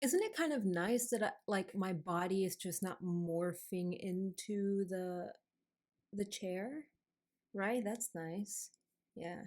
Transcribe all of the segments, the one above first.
Isn't it kind of nice that like my body is just not morphing into the chair, right? That's nice. Yeah.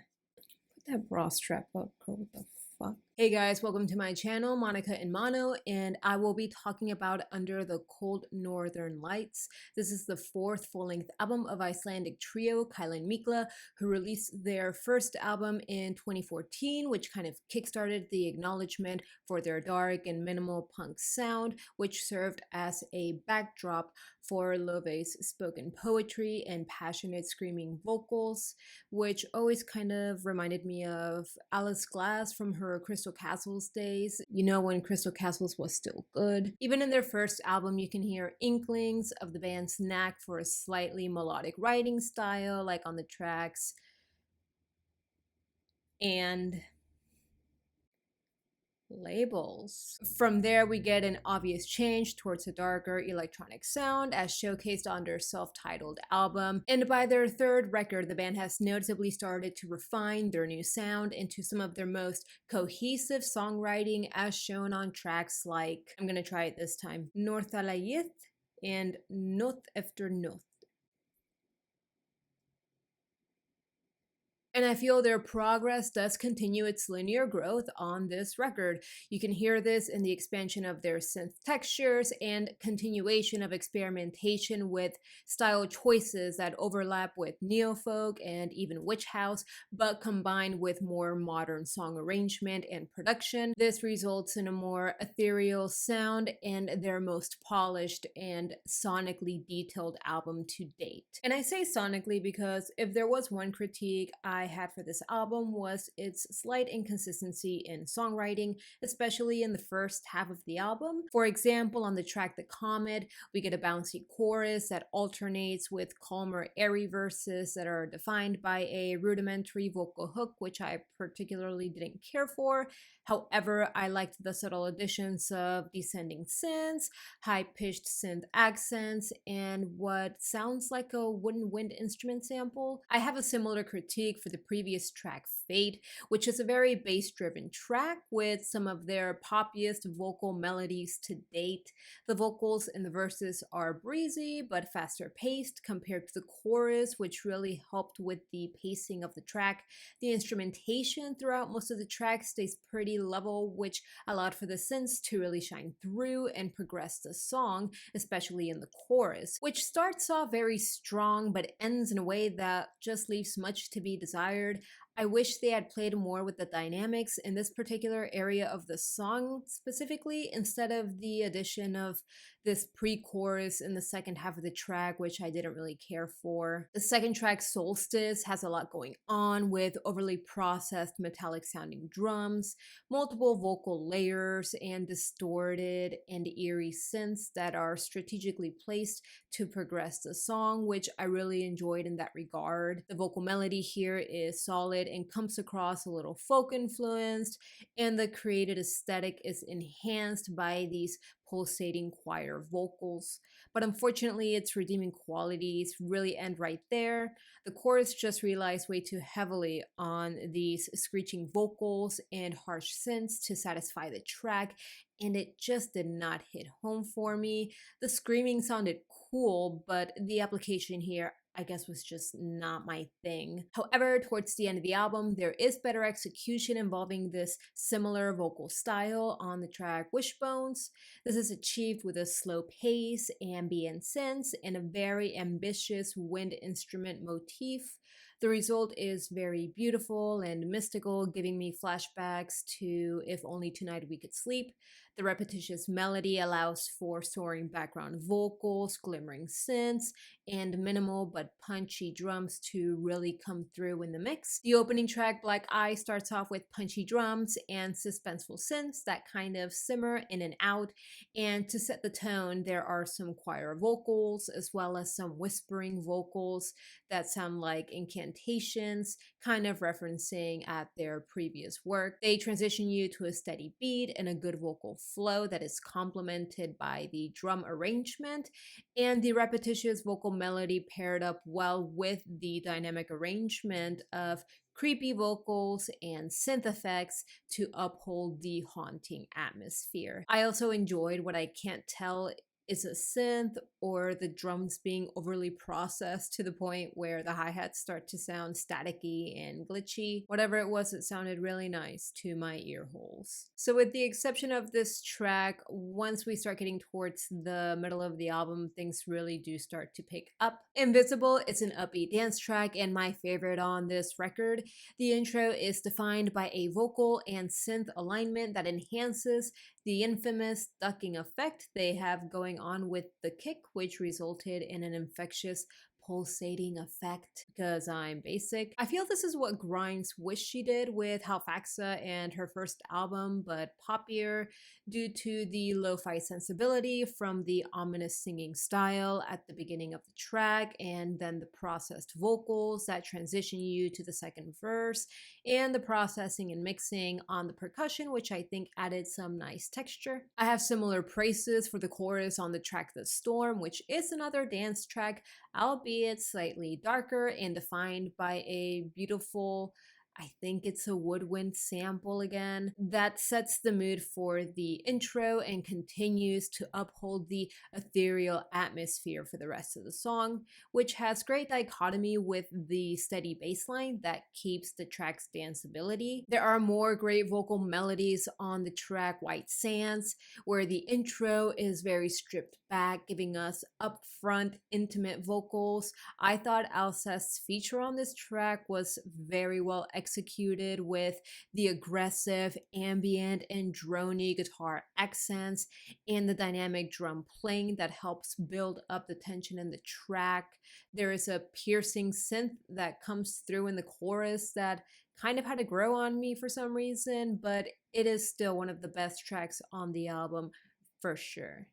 Put that bra strap up, girl. What the fuck? Hey guys, welcome to my channel, Monica in Mono, and I will be talking about Under the Cold Northern Lights. This is the fourth full-length album of Icelandic trio Kælan Mikla, who released their first album in 2014, which kind of kickstarted the acknowledgement for their dark and minimal punk sound, which served as a backdrop for Love's spoken poetry and passionate screaming vocals, which always kind of reminded me of Alice Glass from her Crystal Castles days, you know, when Crystal Castles was still good. Even in their first album, you can hear inklings of the band's knack for a slightly melodic writing style, like on the tracks and labels. From there, we get an obvious change towards a darker electronic sound as showcased on their self-titled album, and by their third record, the band has noticeably started to refine their new sound into some of their most cohesive songwriting, as shown on tracks like, I'm gonna try it this time, Norðalayið and Nótt eftir Nótt. And I feel their progress does continue its linear growth on this record. You can hear this in the expansion of their synth textures and continuation of experimentation with style choices that overlap with neofolk and even witch house, but combined with more modern song arrangement and production. This results in a more ethereal sound and their most polished and sonically detailed album to date. And I say sonically because if there was one critique I had for this album was its slight inconsistency in songwriting, especially in the first half of the album. For example, on the track The Comet, we get a bouncy chorus that alternates with calmer, airy verses that are defined by a rudimentary vocal hook, which I particularly didn't care for. However, I liked the subtle additions of descending synths, high-pitched synth accents, and what sounds like a wooden wind instrument sample. I have a similar critique for the previous track, Fate, which is a very bass-driven track with some of their poppiest vocal melodies to date. The vocals in the verses are breezy but faster paced compared to the chorus, which really helped with the pacing of the track. The instrumentation throughout most of the track stays pretty level, which allowed for the synths to really shine through and progress the song, especially in the chorus, which starts off very strong but ends in a way that just leaves much to be desired. I wish they had played more with the dynamics in this particular area of the song specifically, instead of the addition of this pre-chorus in the second half of the track, which I didn't really care for. The second track, Solstice, has a lot going on with overly processed metallic sounding drums, multiple vocal layers, and distorted and eerie synths that are strategically placed to progress the song, which I really enjoyed in that regard. The vocal melody here is solid and comes across a little folk influenced, and the created aesthetic is enhanced by these pulsating choir vocals. But unfortunately, its redeeming qualities really end right there. The chorus just relies way too heavily on these screeching vocals and harsh synths to satisfy the track, and it just did not hit home for me. The screaming sounded cool, but the application here, I guess, was just not my thing. However, towards the end of the album, there is better execution involving this similar vocal style on the track Wishbones. This is achieved with a slow pace, ambient synths, and a very ambitious wind instrument motif. The result is very beautiful and mystical, giving me flashbacks to If Only Tonight We Could Sleep. The repetitious melody allows for soaring background vocals, glimmering synths, and minimal but punchy drums to really come through in the mix. The opening track, Black Eye, starts off with punchy drums and suspenseful synths that kind of simmer in and out, and to set the tone, there are some choir vocals as well as some whispering vocals that sound like incantations, kind of referencing at their previous work. They transition you to a steady beat and a good vocal flow that is complemented by the drum arrangement, and the repetitious vocal melody paired up well with the dynamic arrangement of creepy vocals and synth effects to uphold the haunting atmosphere. I also enjoyed what I can't tell is a synth or the drums being overly processed to the point where the hi-hats start to sound staticky and glitchy. Whatever it was, it sounded really nice to my ear holes. So with the exception of this track, once we start getting towards the middle of the album, things really do start to pick up. Invisible is an upbeat dance track and my favorite on this record. The intro is defined by a vocal and synth alignment that enhances the infamous ducking effect they have going on with the kick, which resulted in an infectious pulsating effect because I'm basic. I feel this is what Grimes wished she did with Halfaxa and her first album, but poppier due to the lo-fi sensibility from the ominous singing style at the beginning of the track, and then the processed vocals that transition you to the second verse, and the processing and mixing on the percussion, which I think added some nice texture. I have similar praises for the chorus on the track The Storm, which is another dance track, albeit slightly darker and defined by a beautiful, I think it's a woodwind sample again, that sets the mood for the intro and continues to uphold the ethereal atmosphere for the rest of the song, which has great dichotomy with the steady bass line that keeps the track's danceability. There are more great vocal melodies on the track White Sands, where the intro is very stripped back, giving us upfront, intimate vocals. I thought Alcest's feature on this track was very well executed with the aggressive, ambient, and drony guitar accents and the dynamic drum playing that helps build up the tension in the track. There is a piercing synth that comes through in the chorus that kind of had to grow on me for some reason, but it is still one of the best tracks on the album for sure.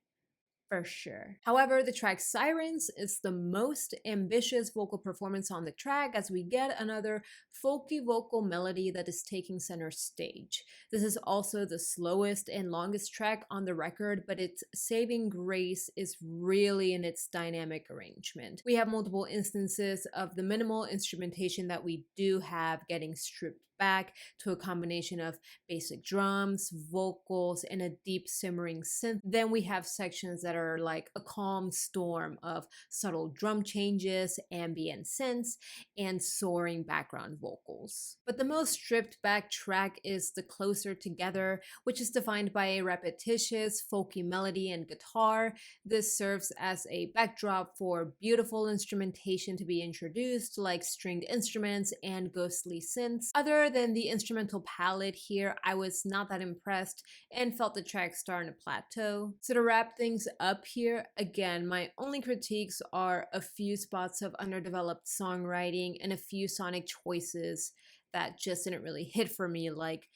For sure. However, the track Sirens is the most ambitious vocal performance on the track, as we get another folky vocal melody that is taking center stage. This is also the slowest and longest track on the record, but its saving grace is really in its dynamic arrangement. We have multiple instances of the minimal instrumentation that we do have getting stripped back to a combination of basic drums, vocals, and a deep simmering synth. Then we have sections that are like a calm storm of subtle drum changes, ambient synths, and soaring background vocals. But the most stripped back track is The Closer Together, which is defined by a repetitious, folky melody and guitar. This serves as a backdrop for beautiful instrumentation to be introduced, like stringed instruments and ghostly synths. Other than the instrumental palette here, I was not that impressed and felt the track starting to plateau. So to wrap things up here, again, my only critiques are a few spots of underdeveloped songwriting and a few sonic choices that just didn't really hit for me, like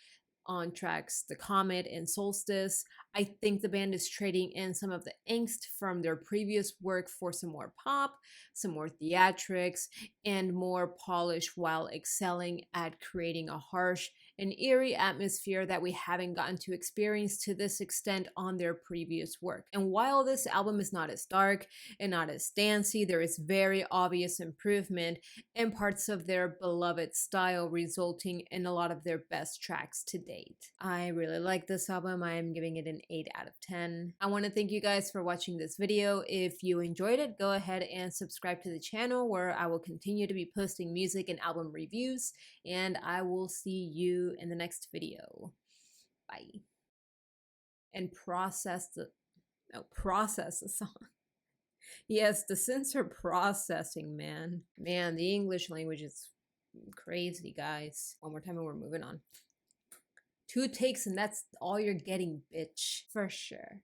on tracks The Comet and Solstice. I think the band is trading in some of the angst from their previous work for some more pop, some more theatrics, and more polish while excelling at creating a harsh and eerie atmosphere that we haven't gotten to experience to this extent on their previous work. And while this album is not as dark and not as dancey, there is very obvious improvement in parts of their beloved style, resulting in a lot of their best tracks to date. I really like this album. I am giving it an 8 out of 10. I want to thank you guys for watching this video. If you enjoyed it, go ahead and subscribe to the channel, where I will continue to be posting music and album reviews, and I will see you in the next video. Bye. And process the song. Yes, the synths are processing, man. Man, the English language is crazy, guys. One more time and we're moving on. 2 takes and that's all you're getting, bitch. For sure.